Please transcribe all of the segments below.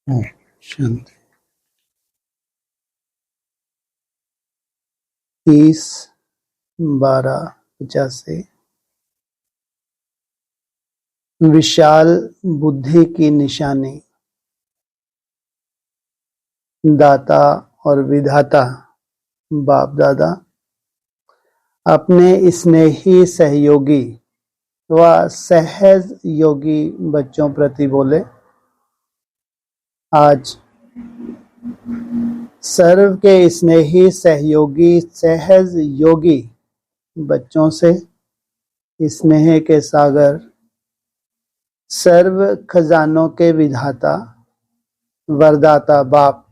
ओम शांति। 30/12/85। विशाल बुद्धि की निशानी। दाता और विधाता बाप दादा अपने स्नेही सहयोगी व सहज योगी बच्चों प्रति बोले, आज सर्व के स्नेही सहयोगी सहज योगी बच्चों से स्नेह के सागर, सर्व खजानों के विधाता वरदाता बाप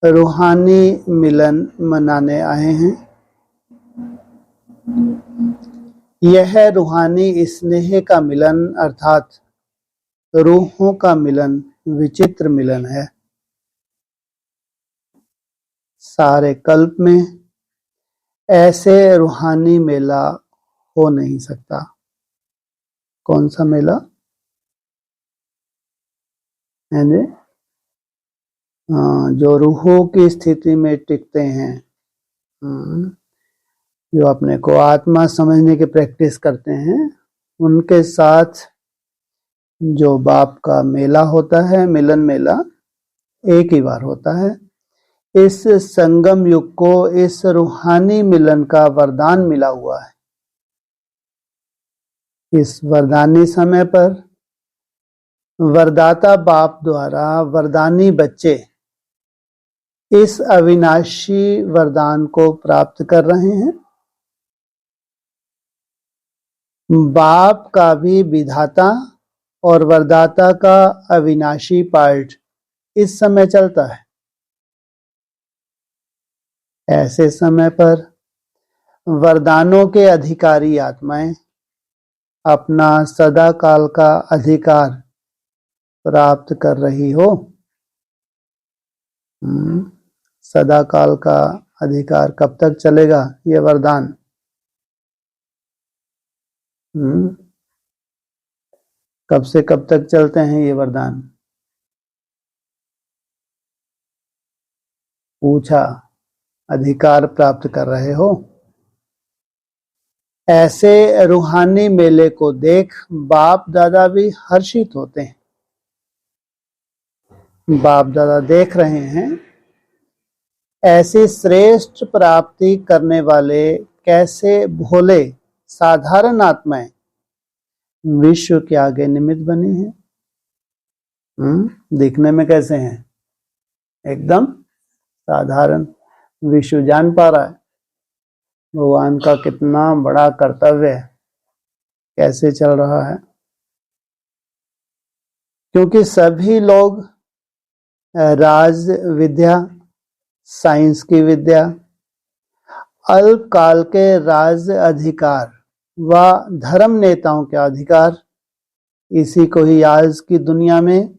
रूहानी मिलन मनाने आए हैं। यह रूहानी स्नेह का मिलन अर्थात रूहों का मिलन विचित्र मिलन है। सारे कल्प में ऐसे रूहानी मेला हो नहीं सकता। कौन सा मेला है? जो रूहों की स्थिति में टिकते हैं, जो अपने को आत्मा समझने की प्रैक्टिस करते हैं, उनके साथ जो बाप का मेला होता है, मिलन मेला एक ही बार होता है। इस संगम युग को इस रूहानी मिलन का वरदान मिला हुआ है। इस वरदानी समय पर वरदाता बाप द्वारा वरदानी बच्चे इस अविनाशी वरदान को प्राप्त कर रहे हैं। बाप का भी विधाता और वरदाता का अविनाशी पार्ट इस समय चलता है। ऐसे समय पर वरदानों के अधिकारी आत्माएं अपना सदा काल का अधिकार प्राप्त कर रही हो। सदा काल का अधिकार कब तक चलेगा ये वरदान? कब से कब तक चलते हैं ये वरदान? पूछा, अधिकार प्राप्त कर रहे हो। ऐसे रूहानी मेले को देख बाप दादा भी हर्षित होते हैं। बाप दादा देख रहे हैं ऐसी श्रेष्ठ प्राप्ति करने वाले कैसे भोले साधारण आत्माएं विश्व के आगे निमित्त बनी हैं। दिखने में कैसे हैं? एकदम साधारण। विश्व जान पा रहा है भगवान का कितना बड़ा कर्तव्य है, कैसे चल रहा है। क्योंकि सभी लोग राज विद्या, साइंस की विद्या, अल्पकाल के राज अधिकार व धर्म नेताओं के अधिकार, इसी को ही आज की दुनिया में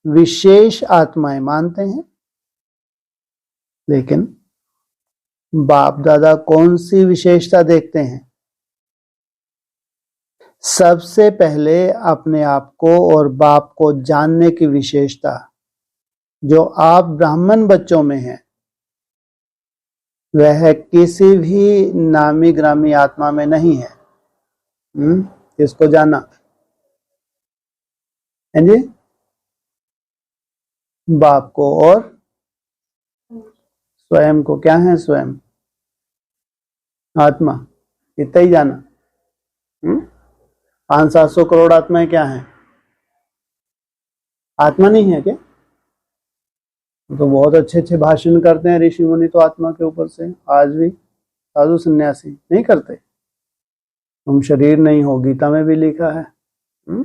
विशेष आत्माएं मानते हैं। लेकिन बाप दादा कौन सी विशेषता देखते हैं? सबसे पहले अपने आप को और बाप को जानने की विशेषता जो आप ब्राह्मण बच्चों में है, वह किसी भी नामी ग्रामी आत्मा में नहीं है। इसको जाना है जी? बाप को और स्वयं को। क्या है स्वयं? आत्मा। इतना ही जाना। 500-700 करोड़ आत्माएं क्या हैं? आत्मा नहीं है क्या? तो बहुत अच्छे अच्छे भाषण करते हैं ऋषि मुनि तो आत्मा के ऊपर से। आज भी साधु सन्यासी नहीं करते। तुम शरीर नहीं हो, गीता में भी लिखा है। तो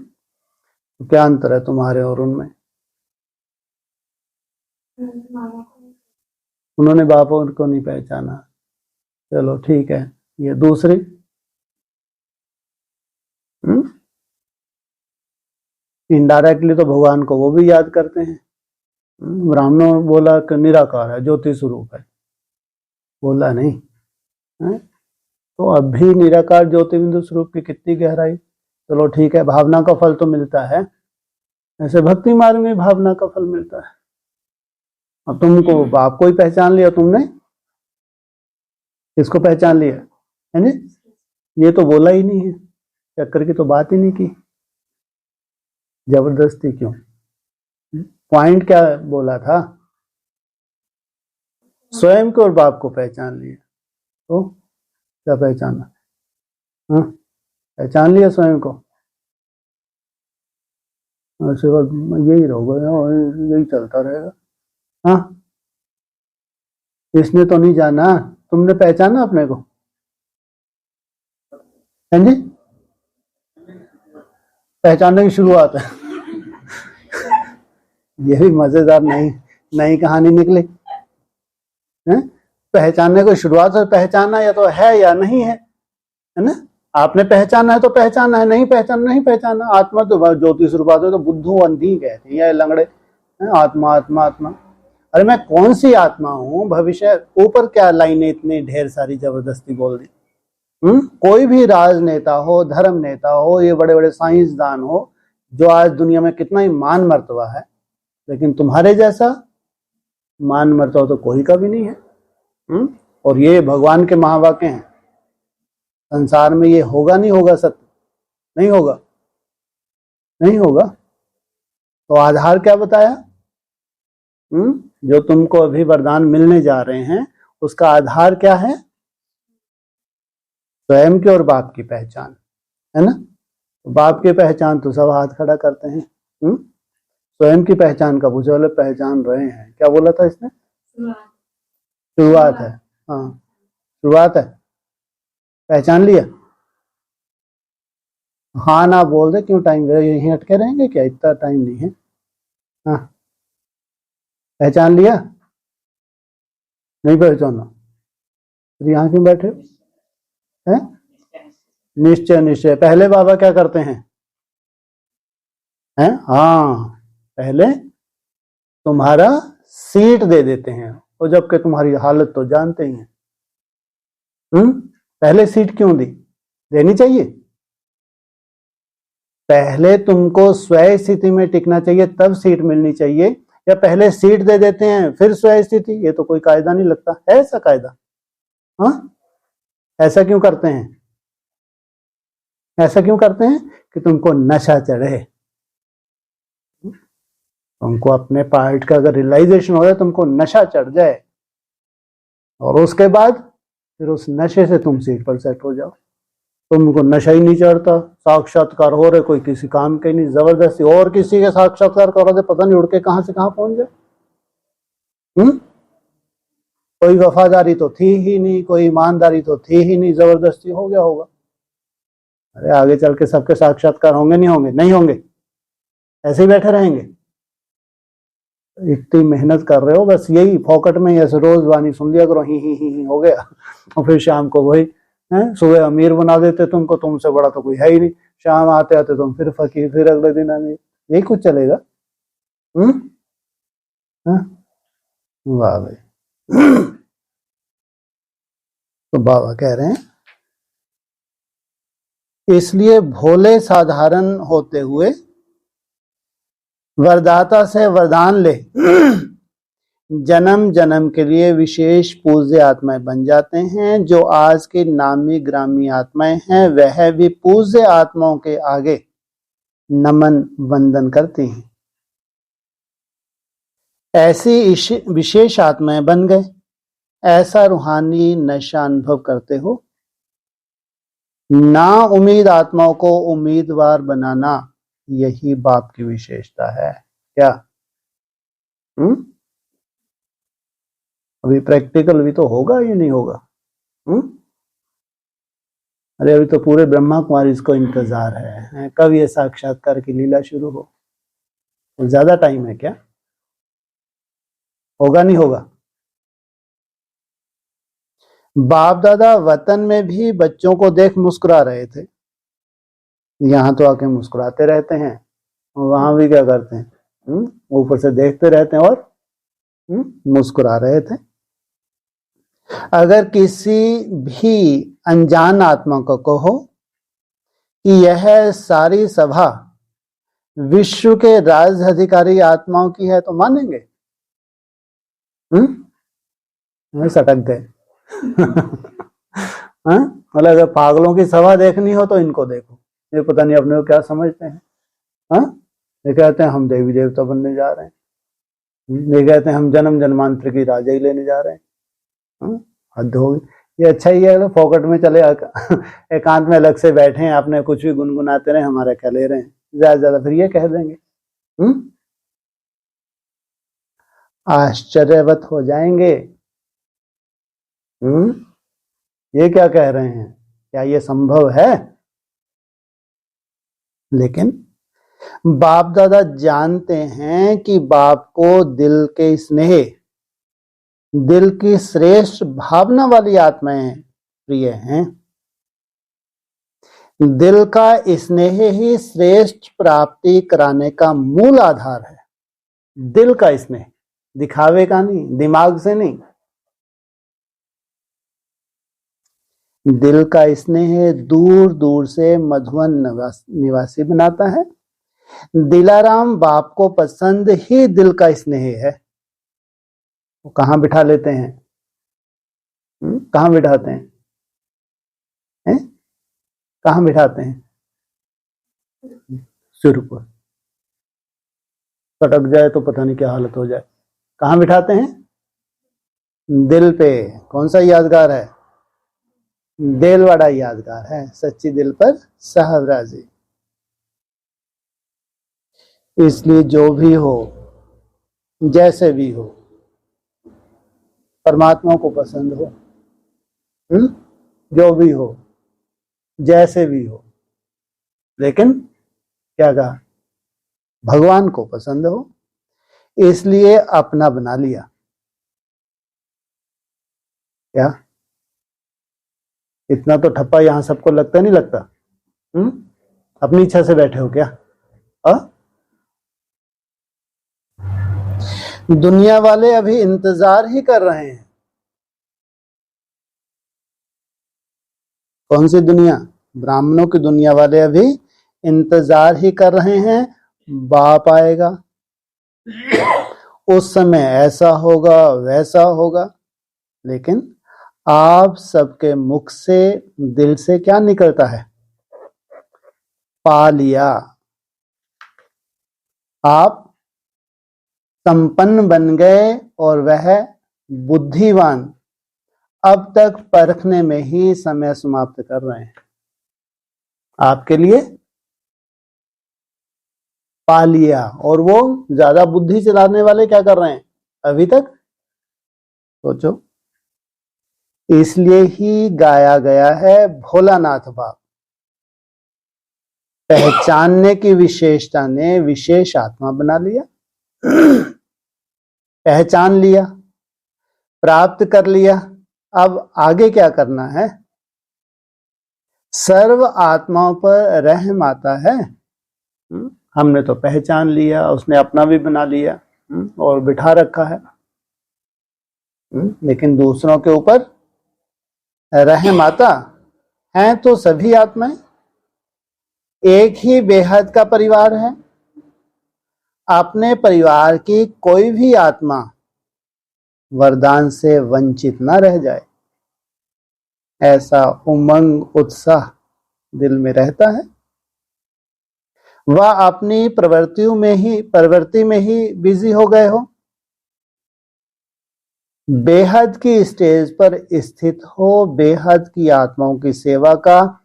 क्या अंतर है तुम्हारे और उनमें? उन्होंने बाप को नहीं पहचाना। चलो ठीक है। ये दूसरी इनडायरेक्टली तो भगवान को वो भी याद करते हैं। ब्राह्मणों ने बोला कि निराकार है, ज्योति स्वरूप है, बोला नहीं है? तो अब भी निराकार ज्योति बिंदु स्वरूप की कितनी गहराई। चलो ठीक है, भावना का फल तो मिलता है, ऐसे भक्ति मार्ग में भावना का फल मिलता है। अब तुमको बाप को ही पहचान लिया तुमने, किसको पहचान लिया है ना? ये तो बोला ही नहीं है, चक्कर की तो बात ही नहीं की, जबरदस्ती क्यों? पॉइंट क्या बोला था? स्वयं को और बाप को पहचान लिया। तो क्या पहचाना? हाँ, पहचान लिया स्वयं को, उसके बाद यही रहोगा, यही चलता रहेगा। हाँ, इसने तो नहीं जाना, तुमने पहचाना अपने को? है जी, पहचानने की शुरुआत है। ये भी मजेदार नई कहानी निकली है। पहचानने की शुरुआत है, पहचाना या तो है या नहीं है ना? आपने पहचाना है तो पहचाना है, नहीं पहचाना नहीं पहचाना। आत्मा तो ज्योति स्वरूप है, तो बुद्धू अंधी कहते हैं लंगड़े, आत्मा आत्मा आत्मा। अरे मैं कौन सी आत्मा हूँ? भविष्य ऊपर क्या लाइनें इतनी ढेर सारी जबरदस्ती बोल दी। कोई भी राजनेता हो, धर्म नेता हो, ये बड़े बड़े साइंसदान हो, जो आज दुनिया में कितना ही मान मर्तबा है, लेकिन तुम्हारे जैसा मान मर्तबा तो कोई का भी नहीं है। और ये भगवान के महावाक्य हैं, संसार में ये होगा नहीं होगा, सत्य नहीं होगा, नहीं होगा। तो आधार क्या बताया? जो तुमको अभी वरदान मिलने जा रहे हैं, उसका आधार क्या है? स्वयं की और बाप की पहचान, है ना? तो बाप की पहचान तो सब हाथ खड़ा करते हैं। स्वयं की पहचान का पूछो, वाले पहचान रहे हैं। क्या बोला था इसने? शुरुआत है। हाँ, शुरुआत है, पहचान लिया। हाँ ना बोल दे, क्यों टाइम यहीं अटके रहेंगे क्या? इतना टाइम नहीं है। हाँ, पहचान लिया? नहीं पहचाना तो यहाँ क्यों बैठे हैं? निश्चय निश्चय। पहले बाबा क्या करते हैं? हाँ, पहले तुम्हारा सीट दे देते हैं, और जबकि तुम्हारी हालत तो जानते ही हैं। पहले सीट क्यों दी? देनी चाहिए। पहले तुमको स्वयं स्थिति में टिकना चाहिए, तब सीट मिलनी चाहिए, या पहले सीट दे देते हैं फिर स्वयं स्थिति? ये तो कोई कायदा नहीं लगता है ऐसा कायदा। हाँ, ऐसा क्यों करते हैं? ऐसा क्यों करते हैं कि तुमको नशा चढ़े, तुमको अपने पार्ट का अगर रियलाइजेशन हो जाए, तुमको नशा चढ़ जाए, और उसके बाद फिर उस नशे से तुम सीट पर सेट हो जाओ। तुमको नशा ही नहीं चढ़ता, साक्षात्कार हो रहे, कोई किसी काम के नहीं, जबरदस्ती और किसी के साक्षात्कार करो दे, पता नहीं उड़ के कहां से कहां पहुंच जाए। कोई वफादारी तो थी ही नहीं, कोई ईमानदारी तो थी ही नहीं, जबरदस्ती हो गया होगा। अरे आगे चल के सबके साक्षात्कार होंगे नहीं होंगे? नहीं होंगे, ऐसे ही बैठे रहेंगे। इतनी मेहनत कर रहे हो, बस यही फोकट में ऐसे रोज वाणी सुन लिया करो, ही हो गया, और फिर शाम को वही सुबह अमीर बना देते तुमको, तुमसे बड़ा तो कोई है ही नहीं, शाम आते आते तुम फिर फकीर, फिर अगले दिन अमीर, यही कुछ चलेगा। वाह भाई। तो बाबा कह रहे हैं, इसलिए भोले साधारण होते हुए वरदाता से वरदान ले जन्म जन्म के लिए विशेष पूज्य आत्माएं बन जाते हैं। जो आज की नामी ग्रामी आत्माएं हैं, वह भी पूज्य आत्माओं के आगे नमन वंदन करती हैं। ऐसी विशेष आत्माएं बन गए, ऐसा रूहानी नशा अनुभव करते हो। ना उम्मीद आत्माओं को उम्मीदवार बनाना, यही बाप की विशेषता है। क्या? अभी प्रैक्टिकल भी तो होगा, ये नहीं होगा? अरे अभी तो पूरे ब्रह्मा कुमारी इसको इंतजार है, कब ये साक्षात्कार की लीला शुरू हो। तो ज्यादा टाइम है क्या? होगा नहीं होगा? बाप दादा वतन में भी बच्चों को देख मुस्कुरा रहे थे, यहाँ तो आके मुस्कुराते रहते हैं, वहां भी क्या करते हैं? ऊपर से देखते रहते हैं और मुस्कुरा रहे थे। अगर किसी भी अनजान आत्मा को कहो कि यह सारी सभा विश्व के राज अधिकारी आत्माओं की है तो मानेंगे? सटक गए। मतलब अगर पागलों की सभा देखनी हो तो इनको देखो, ये पता नहीं अपने को क्या समझते हैं। ये कहते हैं हम देवी देवता बनने जा रहे हैं, ये कहते हैं हम जन्म जन्मांतर की राजा ही लेने जा रहे हैं। हद हो गई। ये अच्छा ही है फोकट में चले एकांत में अलग से बैठे हैं, आपने कुछ भी गुनगुनाते रहे, हमारा क्या ले रहे हैं, ज्यादा ज्यादा फिर ये कह देंगे। आश्चर्यवत हो जाएंगे। ये क्या कह रहे हैं, क्या ये संभव है? लेकिन बाप दादा जानते हैं कि बाप को दिल के स्नेह, दिल की श्रेष्ठ भावना वाली आत्माएं प्रिय हैं। दिल का स्नेह ही श्रेष्ठ प्राप्ति कराने का मूल आधार है। दिल का स्नेह, दिखावे का नहीं, दिमाग से नहीं। दिल का स्नेह दूर दूर से मधुवन निवासी बनाता है। दिलाराम बाप को पसंद ही दिल का स्नेह है। वो कहाँ बिठा लेते हैं? कहाँ बिठाते हैं? कहाँ बिठाते हैं? सिर पर। पटक जाए तो पता नहीं क्या हालत हो जाए। कहाँ बिठाते हैं? दिल पे। कौन सा यादगार है? दिल वाला यादगार है। सच्ची दिल पर साहबराजी। इसलिए जो भी हो, जैसे भी हो, परमात्मा को पसंद हो। जो भी हो, जैसे भी हो, लेकिन क्या कहा? भगवान को पसंद हो, इसलिए अपना बना लिया। क्या इतना तो ठप्पा यहां सबको लगता नहीं लगता? अपनी इच्छा से बैठे हो क्या? दुनिया वाले अभी इंतजार ही कर रहे हैं। कौन सी दुनिया? ब्राह्मणों की दुनिया वाले अभी इंतजार ही कर रहे हैं, बाप आएगा, उस समय ऐसा होगा वैसा होगा। लेकिन आप सबके मुख से, दिल से क्या निकलता है? पा लिया। आप संपन्न बन गए और वह बुद्धिवान अब तक परखने में ही समय समाप्त कर रहे हैं। आपके लिए पा लिया, और वो ज्यादा बुद्धि चलाने वाले क्या कर रहे हैं अभी तक? सोचो। इसलिए ही गाया गया है भोलानाथ बाप। पहचानने की विशेषता ने विशेष आत्मा बना लिया। पहचान लिया, प्राप्त कर लिया, अब आगे क्या करना है? सर्व आत्माओं पर रहम आता है। हमने तो पहचान लिया, उसने अपना भी बना लिया और बिठा रखा है। लेकिन दूसरों के ऊपर रहम आता है तो सभी आत्माएं एक ही बेहद का परिवार है। अपने परिवार की कोई भी आत्मा वरदान से वंचित न रह जाए, ऐसा उमंग उत्साह दिल में रहता है। वह अपनी प्रवृत्ति में ही बिजी हो गए हो, बेहद की स्टेज पर स्थित हो। बेहद की आत्माओं की सेवा का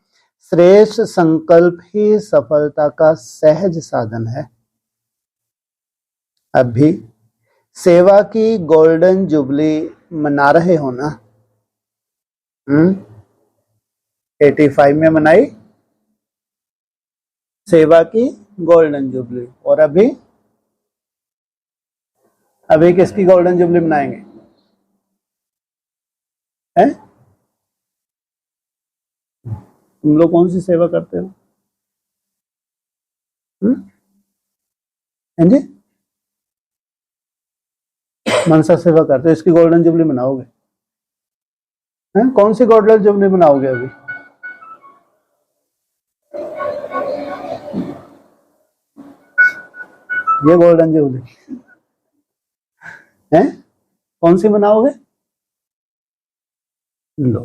श्रेष्ठ संकल्प ही सफलता का सहज साधन है। अब भी सेवा की गोल्डन जुबली मना रहे हो ना? 85 में मनाई सेवा की गोल्डन जुबली, और अभी किसकी गोल्डन जुबली मनाएंगे? हैं? तुम लोग कौन सी सेवा करते हो? हैं जी? मनसा सेवा करते हो, इसकी गोल्डन जुबली मनाओगे? हैं? कौन सी गोल्डन जुबली मनाओगे अभी? ये गोल्डन जुबली है, कौन सी मनाओगे? लो,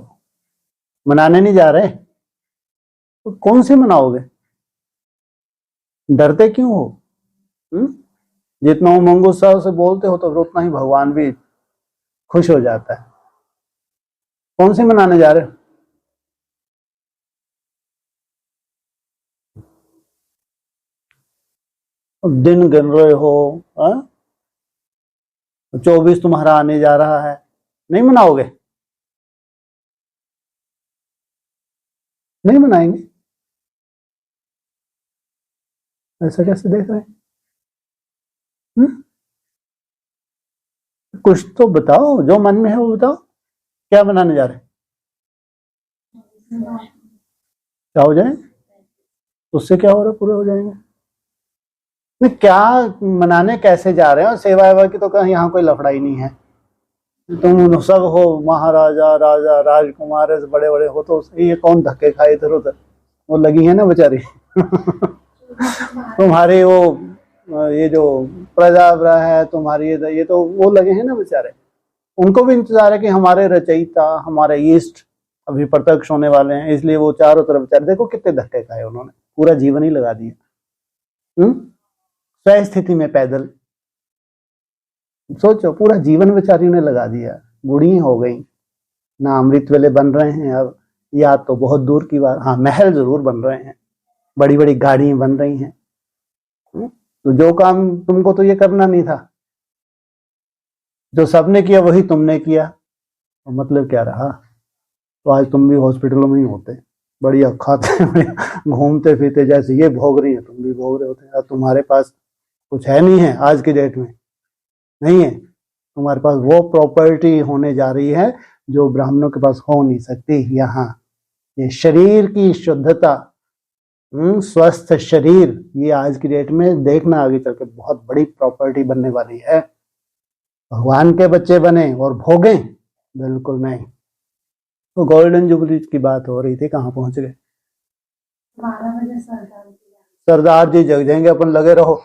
मनाने नहीं जा रहे तो कौन सी मनाओगे? डरते क्यों हो? जितना उमंग उत्साह से बोलते हो तो उतना ही भगवान भी खुश हो जाता है। कौन सी मनाने जा रहे हो? दिन गिन रहे हो? 24 तुम्हारा आने जा रहा है, नहीं मनाओगे? नहीं मनाएंगे? ऐसा कैसे देख रहे हैं? कुछ तो बताओ, जो मन में है वो बताओ, क्या बनाने जा रहे हैं? क्या हो जाए? उससे क्या हो रहा है? पूरे हो जाएंगे? नहीं, क्या मनाने कैसे जा रहे हो? सेवा वेवा की तो कहीं यहाँ कोई लफड़ा ही नहीं है। तुम सब हो महाराजा राजा राजकुमार ऐसे बड़े बड़े हो तो ये कौन धक्के खाए इधर उधर? वो लगी है ना बेचारी तुम्हारी वो ये जो प्रजा है तुम्हारी, ये तो वो लगे हैं ना बेचारे। उनको भी इंतजार है कि हमारे रचयिता हमारे ईस्ट अभी प्रत्यक्ष होने वाले हैं, इसलिए वो चारों तरफ बेचारे देखो कितने धक्के खाए उन्होंने, पूरा जीवन ही लगा दिया स्व स्थिति में पैदल। सोचो, पूरा जीवन बेचारी ने लगा दिया, बूढ़ी हो गई ना, अमृत वेले बन रहे हैं अब, या तो बहुत दूर की बात, हाँ महल जरूर बन रहे हैं, बड़ी बड़ी गाड़ियां बन रही हैं। तो जो काम तुमको तो ये करना नहीं था, जो सबने किया वही तुमने किया, तो मतलब क्या रहा? तो आज तुम भी हॉस्पिटलों में ही होते, बढ़िया खाते घूमते फिरते, जैसे ये भोग रही है तुम भी भोग रहे होते। तुम्हारे पास कुछ है नहीं है आज की डेट में, नहीं है तुम्हारे पास वो प्रॉपर्टी होने जा रही है जो ब्राह्मणों के पास हो नहीं सकती। यहाँ ये शरीर की शुद्धता, स्वस्थ शरीर, ये आज की डेट में देखना आगे चल के बहुत बड़ी प्रॉपर्टी बनने वाली है। भगवान के बच्चे बने और भोगें? बिल्कुल नहीं। तो गोल्डन जुबली की बात हो रही थी, कहाँ पहुंच गए? 12 बजे सरदार जी जग जाएंगे, अपन लगे रहो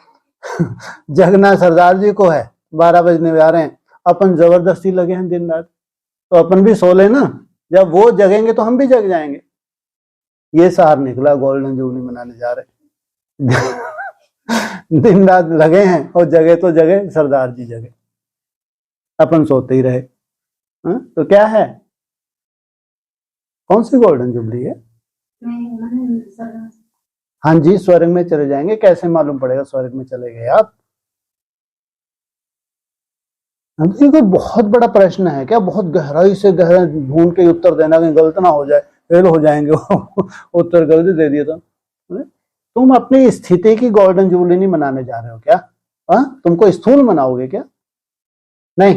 जगना सरदार जी को है, 12 बजने आ रहे हैं, अपन जबरदस्ती लगे हैं दिन रात, तो अपन भी सो ले ना, जब वो जगेंगे तो हम भी जग जाएंगे। ये सार निकला, गोल्डन जुबली मनाने जा रहे दिन रात लगे हैं और जगे तो जगे, सरदार जी जगे, अपन सोते ही रहे। तो क्या है, कौन सी गोल्डन जुबली है? हाँ जी, स्वर्ग में चले जाएंगे। कैसे मालूम पड़ेगा स्वर्ग में चले गए आप? ये कोई बहुत बड़ा प्रश्न है क्या? बहुत गहराई से गहरा ढूंढ के उत्तर देना, कहीं गलत ना हो जाए, फेल हो जाएंगे उत्तर गलत दे दिया था। तुम अपनी स्थिति की गोल्डन जुबली नहीं मनाने जा रहे हो क्या? तुमको स्थूल मनाओगे क्या? नहीं,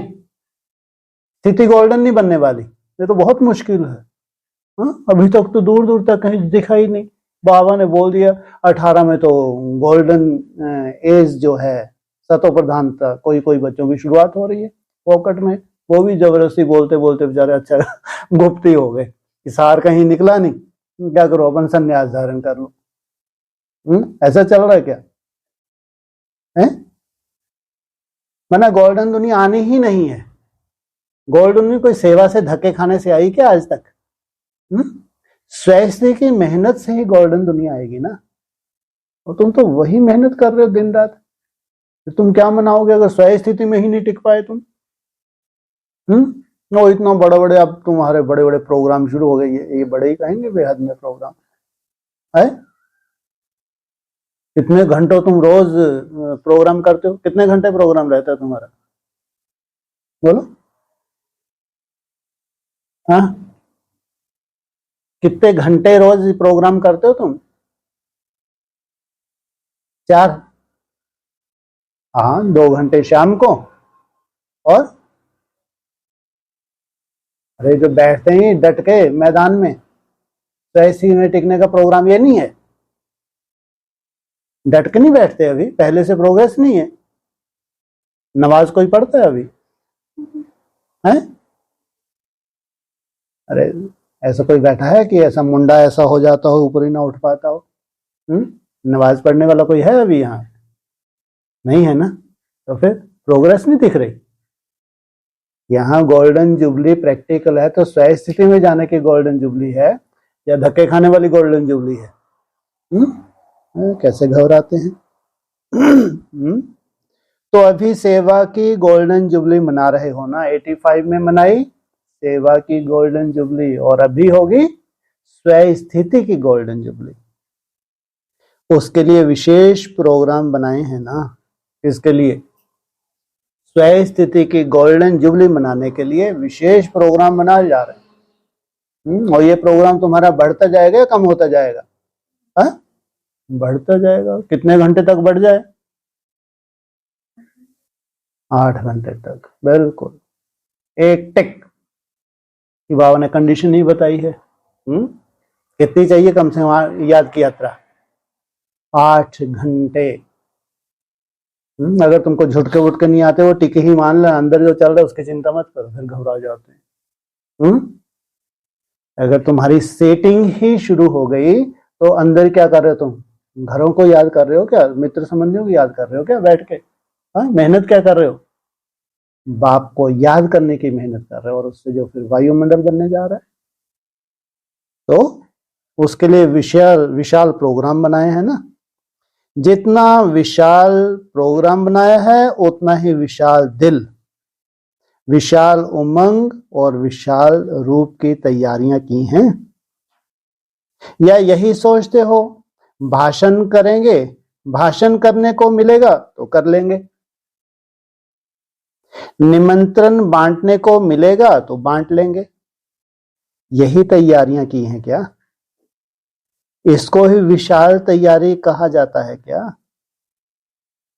स्थिति गोल्डन नहीं बनने वाली, ये तो बहुत मुश्किल है। अभी तक तो दूर दूर तक कहीं दिखाई नहीं। बाबा ने बोल दिया 18 में तो गोल्डन एज जो है, सतो प्रधानता, कोई कोई बच्चों की शुरुआत हो रही है पॉकेट में, वो भी जबरदस्ती बोलते बोलते बेचारे अच्छा गुप्त ही हो गए, सार कहीं निकला नहीं, क्या करो अपन संन्यास धारण कर लो। ऐसा चल रहा है क्या? है मना गोल्डन दुनिया आनी ही नहीं है। गोल्डन दुनिया कोई सेवा से धक्के खाने से आई क्या आज तक? स्वयं की मेहनत से ही गोल्डन दुनिया आएगी ना, और तुम तो वही मेहनत कर रहे हो दिन रात। तो तुम क्या मनाओगे अगर स्वयं स्थिति में ही नहीं टिक पाए तुम? वो इतना बड़े बड़े, अब तुम्हारे बड़े बड़े प्रोग्राम शुरू हो गए, ये बड़े ही कहेंगे बेहद में प्रोग्राम है। कितने घंटों तुम रोज प्रोग्राम करते हो? कितने घंटे प्रोग्राम रहता है तुम्हारा? बोलो। हाँ, कितने घंटे रोज प्रोग्राम करते हो तुम? 4? हाँ, 2 घंटे शाम को, और अरे जो बैठते हैं डट के मैदान में, तो ऐसी में टिकने का प्रोग्राम ये नहीं है? डट के नहीं बैठते अभी, पहले से प्रोग्रेस नहीं है? नमाज कोई पढ़ता है अभी? है? अरे ऐसा कोई बैठा है कि ऐसा मुंडा ऐसा हो जाता हो ऊपर ही ना उठ पाता हो? नमाज पढ़ने वाला कोई है अभी यहाँ? नहीं है ना, तो फिर प्रोग्रेस नहीं दिख रही। यहाँ गोल्डन जुबली प्रैक्टिकल है तो स्वयं स्थिति में जाने की गोल्डन जुबली है या धक्के खाने वाली गोल्डन जुबली है? कैसे घबराते हैं। तो अभी सेवा की गोल्डन जुबली मना रहे हो ना, 85 में मनाई सेवा की गोल्डन जुबली, और अभी होगी स्वयं स्थिति की गोल्डन जुबली। उसके लिए विशेष प्रोग्राम बनाए हैं ना, इसके लिए स्वयं स्थिति की गोल्डन जुबली मनाने के लिए विशेष प्रोग्राम बनाए जा रहे हैं। और ये प्रोग्राम तुम्हारा बढ़ता जाएगा या कम होता जाएगा? हा? बढ़ता जाएगा। कितने घंटे तक बढ़ जाए? 8 घंटे तक, बिल्कुल एक टिक कि बाबा ने कंडीशन नहीं बताई है। कितनी चाहिए कम से कम याद की यात्रा? 8 घंटे। अगर तुमको झुटके वुटके नहीं आते वो टिके ही मान लो, अंदर जो चल रहा है उसकी चिंता मत करो, फिर घबरा जाते हैं। अगर तुम्हारी सेटिंग ही शुरू हो गई तो अंदर क्या कर रहे हो तुम? घरों को याद कर रहे हो क्या? मित्र संबंधियों को याद कर रहे हो क्या बैठ के? मेहनत क्या कर रहे हो? बाप को याद करने की मेहनत कर रहे हो, और उससे जो फिर वायुमंडल बनने जा रहा है। तो उसके लिए विशाल विशाल प्रोग्राम बनाए हैं ना। जितना विशाल प्रोग्राम बनाया है उतना ही विशाल दिल, विशाल उमंग और विशाल रूप की तैयारियां की हैं। या यही सोचते हो भाषण करेंगे, भाषण करने को मिलेगा तो कर लेंगे, निमंत्रण बांटने को मिलेगा तो बांट लेंगे, यही तैयारियां की हैं क्या? इसको ही विशाल तैयारी कहा जाता है क्या?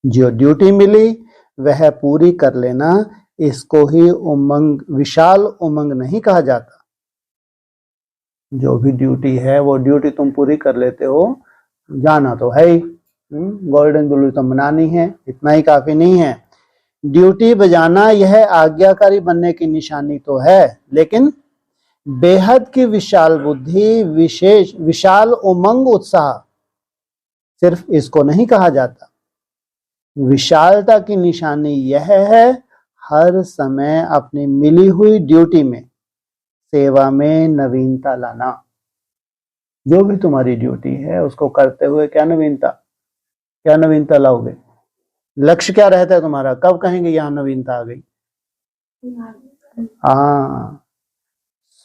जो ड्यूटी मिली वह पूरी कर लेना, इसको ही उमंग, विशाल उमंग नहीं कहा जाता। जो भी ड्यूटी है वो ड्यूटी तुम पूरी कर लेते हो, जाना तो है ही। गोल्डन जुबली तो मनानी है, इतना ही काफी नहीं है। ड्यूटी बजाना यह आज्ञाकारी बनने की निशानी तो है, लेकिन बेहद की विशाल बुद्धि, विशेष विशाल उमंग उत्साह, सिर्फ इसको नहीं कहा जाता। विशालता की निशानी यह है हर समय अपनी मिली हुई ड्यूटी में, सेवा में नवीनता लाना। जो भी तुम्हारी ड्यूटी है उसको करते हुए क्या नवीनता लाओगे? लक्ष्य क्या रहता है तुम्हारा? कब कहेंगे यहाँ नवीनता आ गई? हाँ,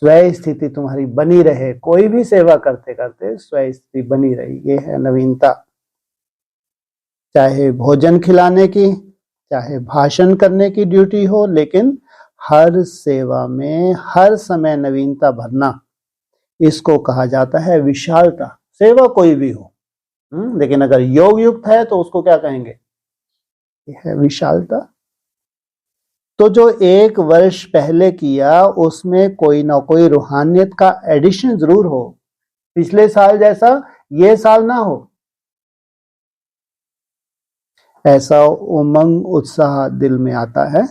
स्वयं स्थिति तुम्हारी बनी रहे, कोई भी सेवा करते करते स्वयं स्थिति बनी रही, ये है नवीनता। चाहे भोजन खिलाने की, चाहे भाषण करने की ड्यूटी हो, लेकिन हर सेवा में हर समय नवीनता भरना, इसको कहा जाता है विशालता। सेवा कोई भी हो, लेकिन अगर योग युक्त है तो उसको क्या कहेंगे? यह है विशालता। तो जो 1 वर्ष पहले किया उसमें कोई ना कोई रूहानियत का एडिशन जरूर हो, पिछले साल जैसा ये साल ना हो। ऐसा उमंग उत्साह दिल में आता है।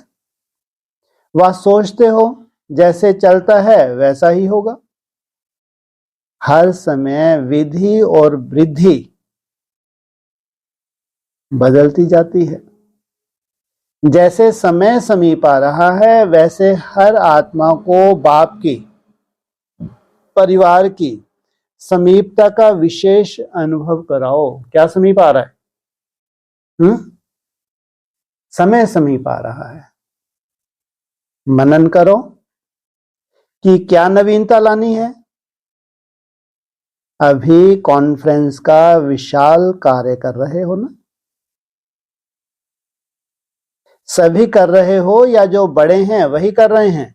वह सोचते हो जैसे चलता है वैसा ही होगा। हर समय विधि और वृद्धि बदलती जाती है। जैसे समय समीप आ रहा है वैसे हर आत्मा को बाप की, परिवार की समीपता का विशेष अनुभव कराओ। क्या समीप आ रहा है? समय समीप आ रहा है। मनन करो कि क्या नवीनता लानी है। अभी कॉन्फ्रेंस का विशाल कार्य कर रहे हो ना, सभी कर रहे हो या जो बड़े हैं वही कर रहे हैं?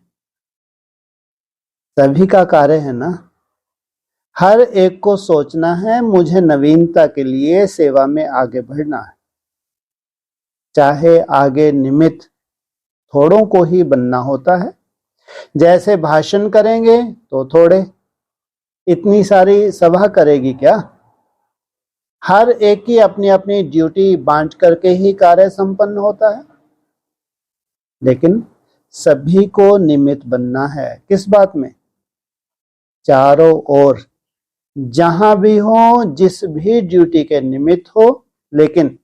सभी का कार्य है ना। हर एक को सोचना है मुझे नवीनता के लिए सेवा में आगे बढ़ना है। चाहे आगे निमित्त थोड़ों को ही बनना होता है। जैसे भाषण करेंगे तो थोड़े, इतनी सारी सभा करेगी क्या? हर एक की अपनी अपनी ड्यूटी बांट करके ही कार्य संपन्न होता है, लेकिन सभी को निमित्त बनना है। किस बात में? चारों ओर, जहां भी हो, जिस भी ड्यूटी के निमित्त हो, लेकिन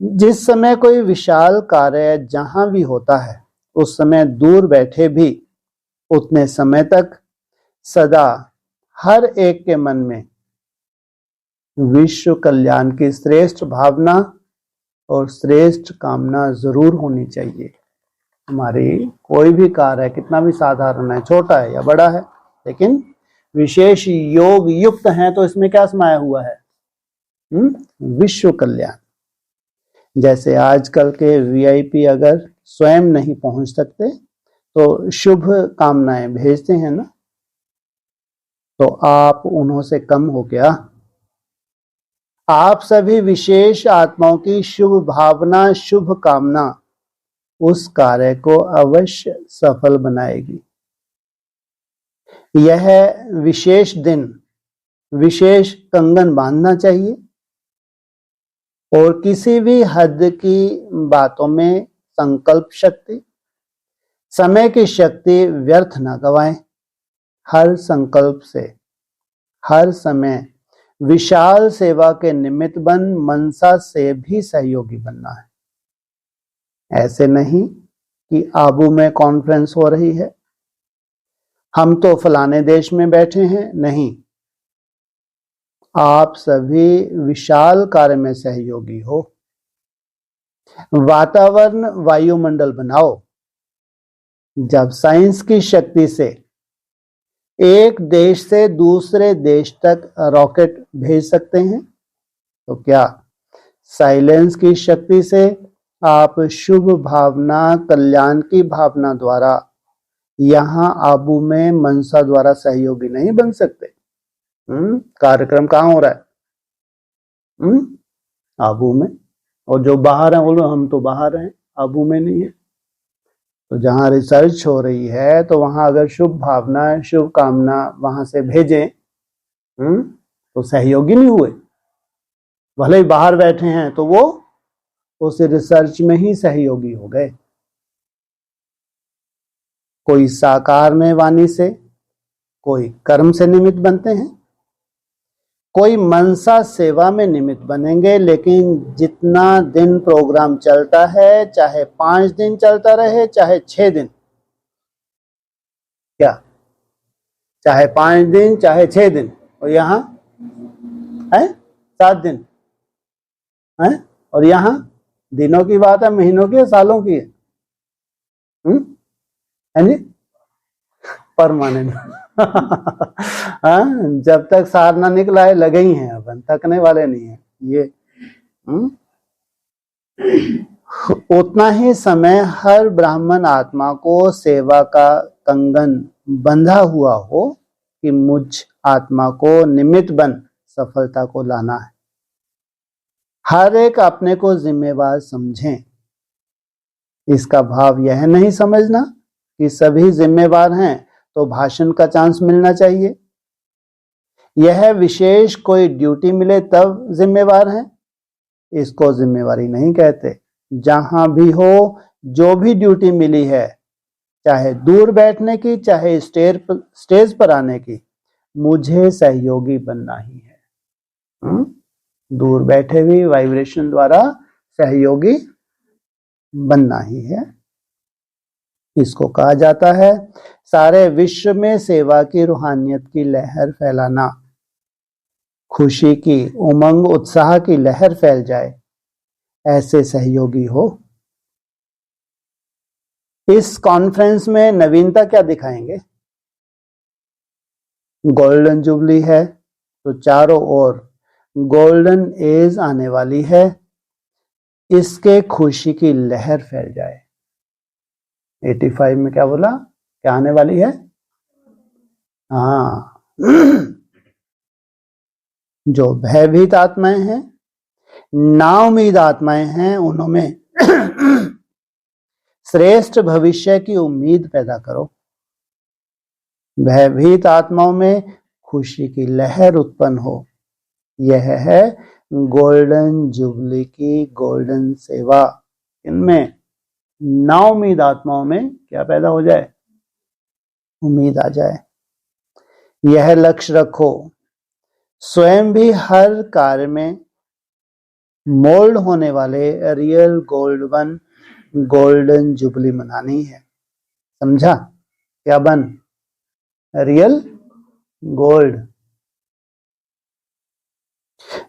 जिस समय कोई विशाल कार्य जहां भी होता है उस समय दूर बैठे भी उतने समय तक सदा हर एक के मन में विश्व कल्याण की श्रेष्ठ भावना और श्रेष्ठ कामना जरूर होनी चाहिए। हमारी कोई भी कार्य है, कितना भी साधारण है, छोटा है या बड़ा है, लेकिन विशेष योग युक्त है तो इसमें क्या समाया हुआ है? विश्व कल्याण। जैसे आजकल के वीआईपी अगर स्वयं नहीं पहुंच सकते तो शुभ कामनाएं भेजते हैं ना, तो आप उन्हों से कम हो क्या? आप सभी विशेष आत्माओं की शुभ भावना, शुभ कामना उस कार्य को अवश्य सफल बनाएगी। यह विशेष दिन विशेष कंगन बांधना चाहिए और किसी भी हद की बातों में संकल्प शक्ति, समय की शक्ति व्यर्थ न गवाएं। हर संकल्प से हर समय विशाल सेवा के निमित्त बन मनसा से भी सहयोगी बनना है। ऐसे नहीं कि आबू में कॉन्फ्रेंस हो रही है, हम तो फलाने देश में बैठे हैं, नहीं, आप सभी विशाल कार्य में सहयोगी हो। वातावरण वायुमंडल बनाओ। जब साइंस की शक्ति से एक देश से दूसरे देश तक रॉकेट भेज सकते हैं, तो क्या साइलेंस की शक्ति से आप शुभ भावना, कल्याण की भावना द्वारा यहां आबू में मनसा द्वारा सहयोगी नहीं बन सकते? कार्यक्रम कहाँ हो रहा है? आबू में। और जो बाहर है बोलो हम तो बाहर हैं, आबू में नहीं है। तो जहां रिसर्च हो रही है तो वहां अगर शुभ भावना, शुभ कामना वहां से भेजें तो सहयोगी नहीं हुए। भले ही बाहर बैठे हैं तो वो उस रिसर्च में ही सहयोगी हो गए। कोई साकार में वाणी से, कोई कर्म से निमित्त बनते हैं, कोई मनसा सेवा में निमित्त बनेंगे। लेकिन जितना दिन प्रोग्राम चलता है, चाहे 5 दिन चलता रहे, चाहे 6 दिन, क्या चाहे 5 दिन चाहे 6 दिन, और यहाँ है 7 दिन है, और यहाँ दिनों की बात है, महीनों की है, सालों की है जी, परमानेंट। हाँ, जब तक सार ना निकला है लगे ही हैं, अपन थकने वाले नहीं है ये। उतना ही समय हर ब्राह्मण आत्मा को सेवा का कंगन बंधा हुआ हो कि मुझ आत्मा को निमित्त बन सफलता को लाना है। हर एक अपने को जिम्मेवार समझें। इसका भाव यह नहीं समझना कि सभी जिम्मेवार हैं तो भाषण का चांस मिलना चाहिए। यह विशेष कोई ड्यूटी मिले तब जिम्मेवार हैं, इसको जिम्मेवारी नहीं कहते। जहां भी हो, जो भी ड्यूटी मिली है, चाहे दूर बैठने की, चाहे स्टेज पर आने की, मुझे सहयोगी बनना ही है। दूर बैठे भी वाइब्रेशन द्वारा सहयोगी बनना ही है। इसको कहा जाता है सारे विश्व में सेवा की रूहानियत की लहर फैलाना। खुशी की, उमंग, उत्साह की लहर फैल जाए, ऐसे सहयोगी हो। इस कॉन्फ्रेंस में नवीनता क्या दिखाएंगे? गोल्डन जुबली है तो चारों ओर गोल्डन एज आने वाली है, इसके खुशी की लहर फैल जाए। 85 में क्या बोला, क्या आने वाली है? हाँ, जो भयभीत आत्माएं हैं, नाउम्मीद आत्माएं हैं, उनमें श्रेष्ठ भविष्य की उम्मीद पैदा करो। भयभीत आत्माओं में खुशी की लहर उत्पन्न हो। यह है गोल्डन जुबली की गोल्डन सेवा। इनमें नाउम्मीद आत्माओं में क्या पैदा हो जाए? उम्मीद आ जाए। यह लक्ष्य रखो, स्वयं भी हर कार्य में मोल्ड होने वाले रियल गोल्डन जुबली मनानी है। समझा? क्या बन? Real gold.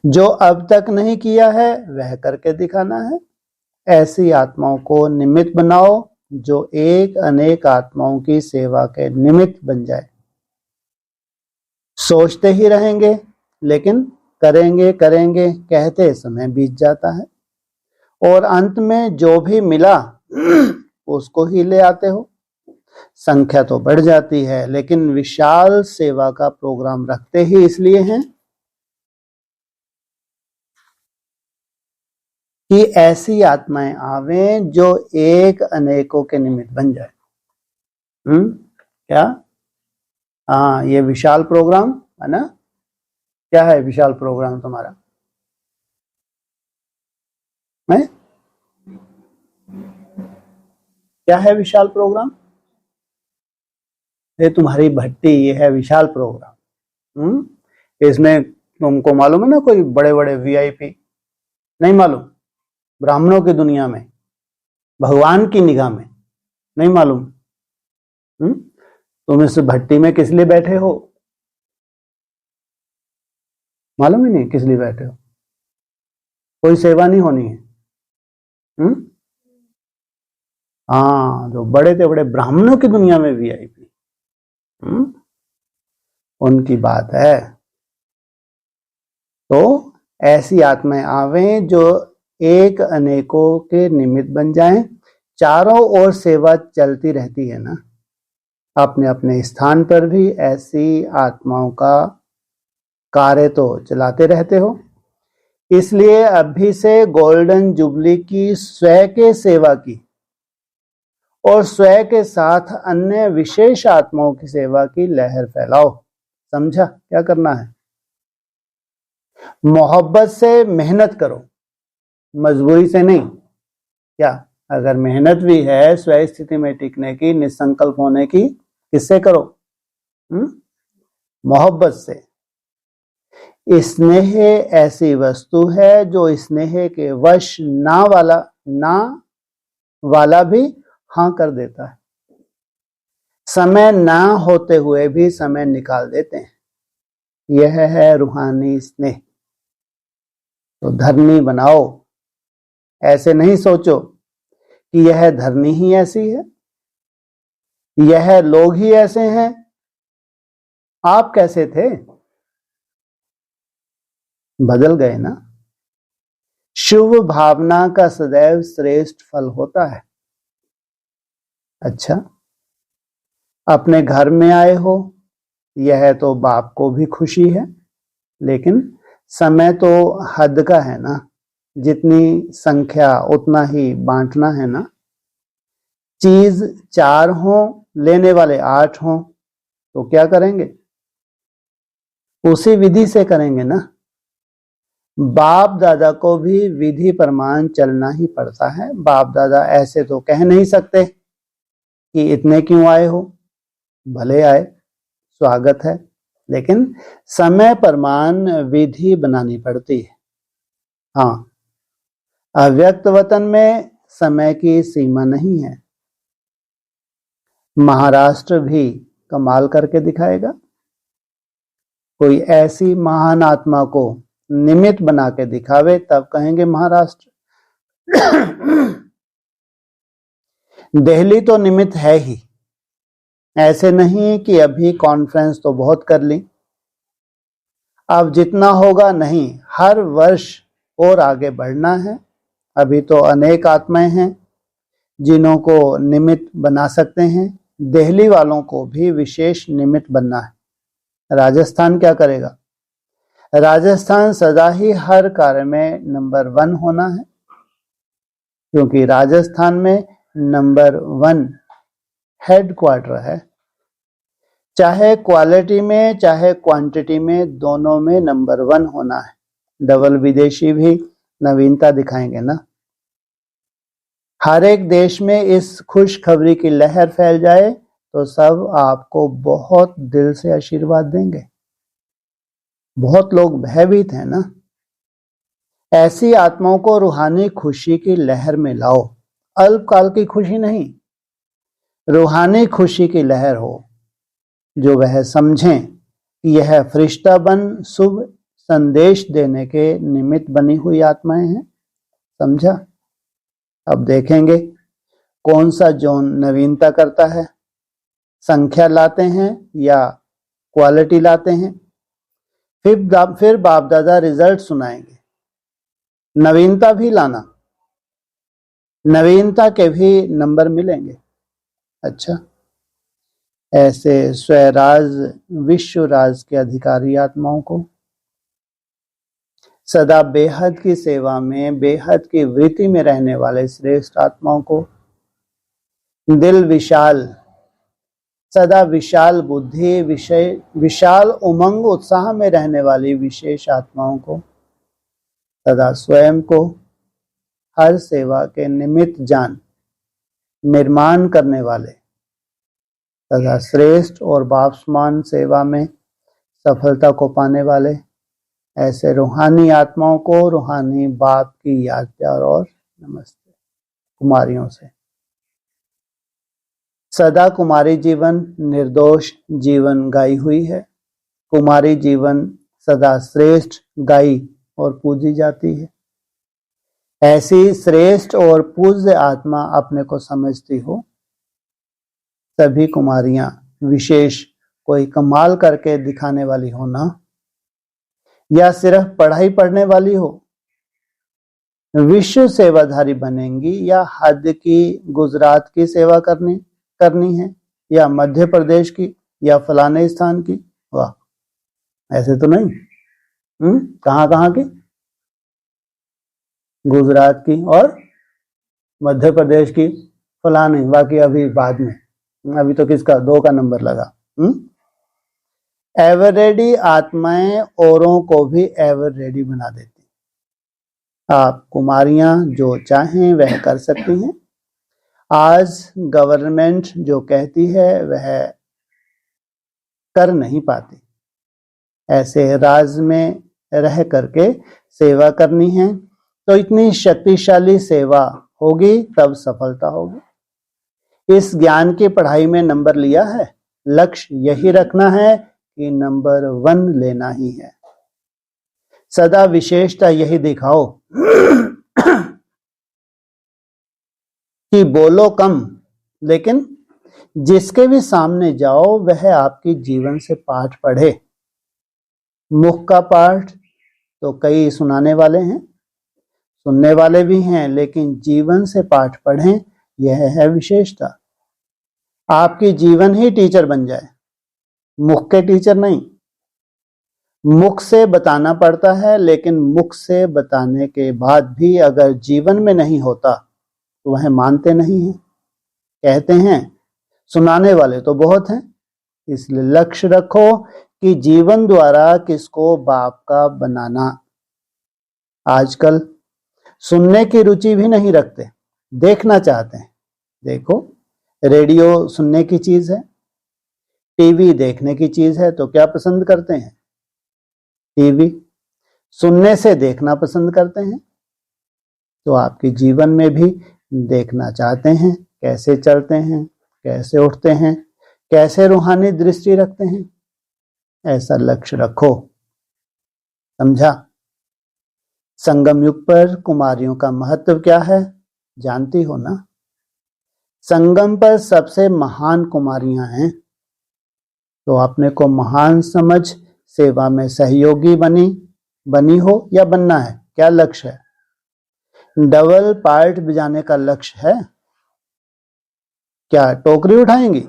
जो अब तक नहीं किया है वह करके दिखाना है। ऐसी आत्माओं को निमित्त बनाओ जो एक अनेक आत्माओं की सेवा के निमित्त बन जाए। सोचते ही रहेंगे लेकिन करेंगे करेंगे कहते समय बीत जाता है और अंत में जो भी मिला उसको ही ले आते हो। संख्या तो बढ़ जाती है लेकिन विशाल सेवा का प्रोग्राम रखते ही इसलिए हैं कि ऐसी आत्माएं आवें जो एक अनेकों के निमित्त बन जाए। क्या? हाँ, ये विशाल प्रोग्राम है ना। क्या है विशाल प्रोग्राम तुम्हारा? है क्या है विशाल प्रोग्राम? ये तुम्हारी भट्टी, ये है विशाल प्रोग्राम। इसमें तुमको मालूम है ना, कोई बड़े बड़े वीआईपी नहीं मालूम? ब्राह्मणों की दुनिया में, भगवान की निगाह में नहीं मालूम? तुम इस भट्टी में किस लिए बैठे हो? मालूम ही नहीं किस लिए बैठे हो? कोई सेवा नहीं होनी है। हाँ, जो बड़े से बड़े ब्राह्मणों की दुनिया में वीआईपी, उनकी बात है। तो ऐसी आत्माएं आवें जो एक अनेकों के निमित्त बन जाएं। चारों ओर सेवा चलती रहती है ना। अपने अपने स्थान पर भी ऐसी आत्माओं का कार्य तो चलाते रहते हो। इसलिए अभी से गोल्डन जुबली की स्वयं के सेवा की और स्वयं के साथ अन्य विशेष आत्माओं की सेवा की लहर फैलाओ। समझा क्या करना है? मोहब्बत से मेहनत करो, मजबूरी से नहीं। क्या? अगर मेहनत भी है स्वयं स्थिति में टिकने की, निसंकल्प होने की, किससे करो? मोहब्बत से। स्नेह ऐसी वस्तु है जो स्नेह के वश ना वाला भी हाँ कर देता है। समय ना होते हुए भी समय निकाल देते हैं। यह है रूहानी स्नेह। तो धरनी बनाओ। ऐसे नहीं सोचो कि यह धरनी ही ऐसी है, यह लोग ही ऐसे हैं। आप कैसे थे? बदल गए ना। शुभ भावना का सदैव श्रेष्ठ फल होता है। अच्छा, अपने घर में आए हो, यह तो बाप को भी खुशी है, लेकिन समय तो हद का है ना। जितनी संख्या उतना ही बांटना है ना। चीज 4 हो, लेने वाले 8 हो, तो क्या करेंगे? उसी विधि से करेंगे ना। बाप दादा को भी विधि प्रमाण चलना ही पड़ता है। बाप दादा ऐसे तो कह नहीं सकते कि इतने क्यों आए हो, भले आए, स्वागत है, लेकिन समय प्रमाण विधि बनानी पड़ती है। हाँ, अव्यक्त वतन में समय की सीमा नहीं है। महाराष्ट्र भी कमाल करके दिखाएगा। कोई ऐसी महान आत्मा को निमित्त बना के दिखावे तब कहेंगे महाराष्ट्र। दिल्ली तो निमित्त है ही। ऐसे नहीं कि अभी कॉन्फ्रेंस तो बहुत कर ली, अब जितना होगा नहीं, हर वर्ष और आगे बढ़ना है। अभी तो अनेक आत्माएं हैं जिन्हों को निमित्त बना सकते हैं। दिल्ली वालों को भी विशेष निमित्त बनना है। राजस्थान क्या करेगा? राजस्थान सदा ही हर कार्य में नंबर 1 होना है, क्योंकि राजस्थान में नंबर 1 हेडक्वार्टर है। चाहे क्वालिटी में चाहे क्वांटिटी में, दोनों में नंबर 1 होना है। डबल विदेशी भी नवीनता दिखाएंगे ना। हर एक देश में इस खुशखबरी की लहर फैल जाए तो सब आपको बहुत दिल से आशीर्वाद देंगे। बहुत लोग भयभीत हैं ना। ऐसी आत्माओं को रूहानी खुशी की लहर में लाओ। अल्पकाल की खुशी नहीं, रूहानी खुशी की लहर हो, जो वह समझें कि यह फरिश्ता बन शुभ संदेश देने के निमित्त बनी हुई आत्माएं हैं। समझा? अब देखेंगे कौन सा जोन नवीनता करता है, संख्या लाते हैं या क्वालिटी लाते हैं। फिर बाप दादा रिजल्ट सुनाएंगे। नवीनता भी लाना, नवीनता के भी नंबर मिलेंगे। अच्छा, ऐसे स्वराज विश्व राज के अधिकारी आत्माओं को, सदा बेहद की सेवा में बेहद की वृत्ति में रहने वाले श्रेष्ठ आत्माओं को, दिल विशाल, सदा विशाल बुद्धि, विशाल उमंग उत्साह में रहने वाली विशेष आत्माओं को, सदा स्वयं को हर सेवा के निमित्त जान निर्माण करने वाले, सदा श्रेष्ठ और बापसमान सेवा में सफलता को पाने वाले ऐसे रूहानी आत्माओं को रूहानी बाप की याद प्यार और नमस्ते। कुमारियों से सदा कुमारी जीवन निर्दोष जीवन गाई हुई है। कुमारी जीवन सदा श्रेष्ठ गाई और पूजी जाती है। ऐसी श्रेष्ठ और पूज्य आत्मा अपने को समझती हो। सभी कुमारियां विशेष कोई कमाल करके दिखाने वाली हो ना, या सिर्फ पढ़ाई पढ़ने वाली हो, विश्व सेवाधारी बनेंगी या हद की गुजरात की सेवा करनी है, या मध्य प्रदेश की, या फलाने स्थान की। वाह, ऐसे तो नहीं। कहाँ की? गुजरात की और मध्य प्रदेश की, फलाने, बाकी अभी बाद में। अभी तो किसका 2 का नंबर लगा। एवरेडी आत्माएं औरों को भी एवरेडी बना देती। आप कुमारियां जो चाहें वह कर सकती हैं। आज गवर्नमेंट जो कहती है वह कर नहीं पाती। ऐसे राज में रह करके सेवा करनी है तो इतनी शक्तिशाली सेवा होगी तब सफलता होगी। इस ज्ञान की पढ़ाई में नंबर लिया है, लक्ष्य यही रखना है कि नंबर 1 लेना ही है। सदा विशेषता यही दिखाओ कि बोलो कम, लेकिन जिसके भी सामने जाओ वह आपकी जीवन से पाठ पढ़े। मुख का पाठ तो कई सुनाने वाले हैं, सुनने वाले भी हैं, लेकिन जीवन से पाठ पढ़ें, यह है विशेषता। आपकी जीवन ही टीचर बन जाए, मुख के टीचर नहीं। मुख से बताना पड़ता है, लेकिन मुख से बताने के बाद भी अगर जीवन में नहीं होता तो वह मानते नहीं हैं। कहते हैं सुनाने वाले तो बहुत हैं, इसलिए लक्ष्य रखो कि जीवन द्वारा किसको बाप का बनाना। आजकल सुनने की रुचि भी नहीं रखते, देखना चाहते हैं। देखो, रेडियो सुनने की चीज है, टीवी देखने की चीज है, तो क्या पसंद करते हैं? टीवी। सुनने से देखना पसंद करते हैं, तो आपके जीवन में भी देखना चाहते हैं कैसे चलते हैं, कैसे उठते हैं, कैसे रूहानी दृष्टि रखते हैं। ऐसा लक्ष्य रखो। समझा? संगम युग पर कुमारियों का महत्व क्या है जानती हो ना? संगम पर सबसे महान कुमारियां हैं, तो अपने को महान समझ सेवा में सहयोगी बनी हो या बनना है? क्या लक्ष्य है? डबल पार्ट बजाने का लक्ष्य है? क्या टोकरी उठाएंगी?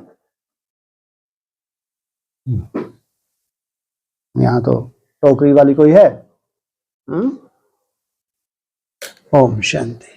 यहां तो टोकरी वाली कोई है? ओम शांति।